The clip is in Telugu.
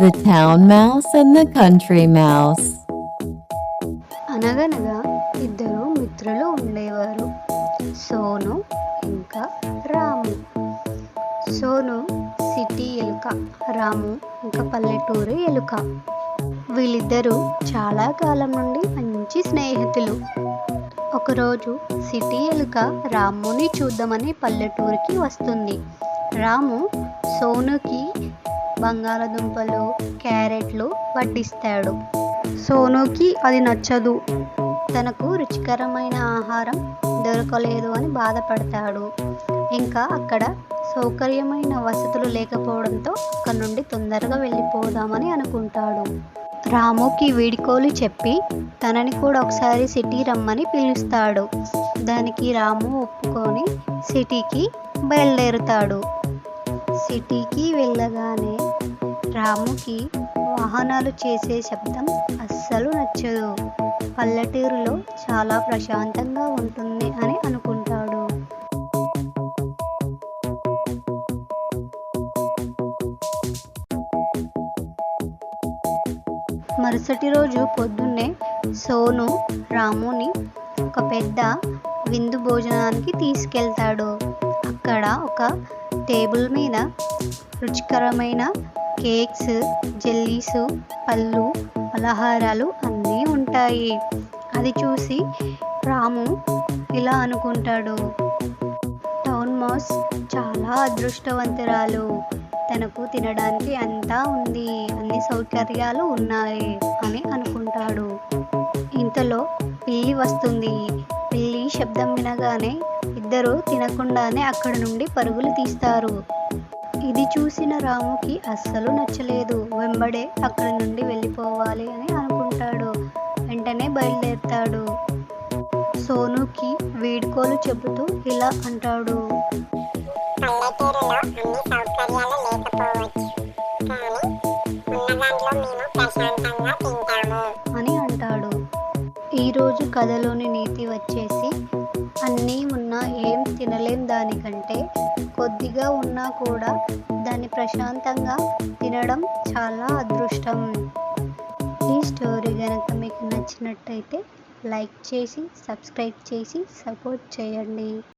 The Town Mouse and the Country Mouse. అనగనగా ఇద్దరు మిత్రులు ఉండేవారు, సోను ఇంకా రాము. సోను సిటీ ఎలుక, రాము ఇంకా పల్లెటూరు ఎలుక. వీళ్ళిద్దరూ చాలా కాలం నుండి మంచి స్నేహితులు. ఒకరోజు సిటీ ఎలుక రాముని చూద్దామని పల్లెటూరికి వస్తుంది. రాము సోనుకి బంగాళదుంపలు, క్యారెట్లు వడ్డిస్తాడు. సోనుకి అది నచ్చదు. తనకు రుచికరమైన ఆహారం దొరకలేదు అని బాధపడతాడు. ఇంకా అక్కడ సౌకర్యమైన వసతులు లేకపోవడంతో అక్కడ నుండి తొందరగా వెళ్ళిపోదామని అనుకుంటాడు. రాముకి వీడ్కోలు చెప్పి తనని కూడా ఒకసారి సిటీ రమ్మని పిలుస్తాడు. దానికి రాము ఒప్పుకొని సిటీకి బయలుదేరుతాడు. సిటీకి వెళ్ళగానే రాముకి వాహనాలు చేసే శబ్దం అస్సలు నచ్చదు. పల్లెటూరులో చాలా ప్రశాంతంగా ఉంటుంది అని అనుకుంటాడు. మరుసటి రోజు పొద్దున్నే సోను రాముని ఒక పెద్ద విందు భోజనానికి తీసుకెళ్తాడు. అక్కడ ఒక టేబుల్ మీద రుచికరమైన కేక్స్, జెల్లీసు, పళ్ళు, పలహారాలు అన్నీ ఉంటాయి. అది చూసి రాము ఇలా అనుకుంటాడు, టౌన్ మౌస్ చాలా అదృష్టవంతురాలు, తనకు తినడానికి అంతా ఉంది, అన్ని సౌకర్యాలు ఉన్నాయి అని అనుకుంటాడు. ఇంతలో పిల్లి వస్తుంది. పిల్లి శబ్దం వినగానే ఇద్దరు తినకుండానే అక్కడి నుండి పరుగులు తీస్తారు. ఇది చూసిన రాముకి అస్సలు నచ్చలేదు. వెంబడే అక్కడి నుండి వెళ్ళిపోవాలి అని అనుకుంటాడు. వెంటనే బయలుదేరుతాడు. సోనుకి వీడ్కోలు చెబుతూ ఇలా అంటాడు, పల్లెటూరులో అన్ని సౌకర్యాలు లేకపోవచ్చు, కానీ ఉన్న దాంట్లో మేము ప్రశాంతంగా తింటాము అని అంటాడు. ఈరోజు కథలోని నీతి వచ్చేసి, అన్నీ ఉన్నా ఏం తినలేం దానికంటే కొద్దిగా ఉన్నా కూడా దాన్ని ప్రశాంతంగా తినడం చాలా అదృష్టం. ఈ స్టోరీ కనుక మీకు నచ్చినట్టయితే లైక్ చేసి, సబ్స్క్రైబ్ చేసి సపోర్ట్ చేయండి.